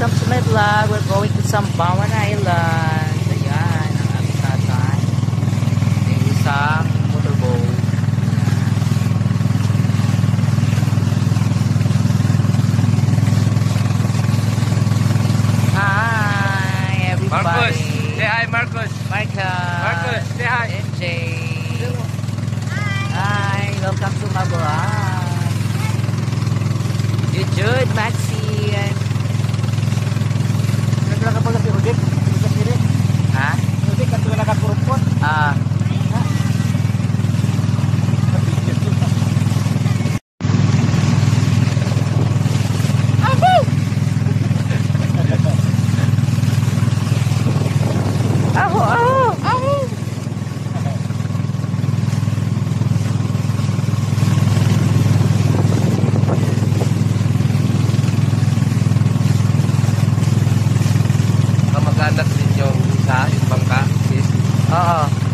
welcome to my vlog. We're going to Sambawan Island. Ayan, ang aming tatay. May isang motorboat. Hi, everybody. Marcus, say hi, Marcus. Marcus, say hi. MJ. Hi, welcome to my vlog. Jude, Maxi, and ha? Aho, aho, aho. Kamag-anak din yung sa ibang ka, sis. Oo.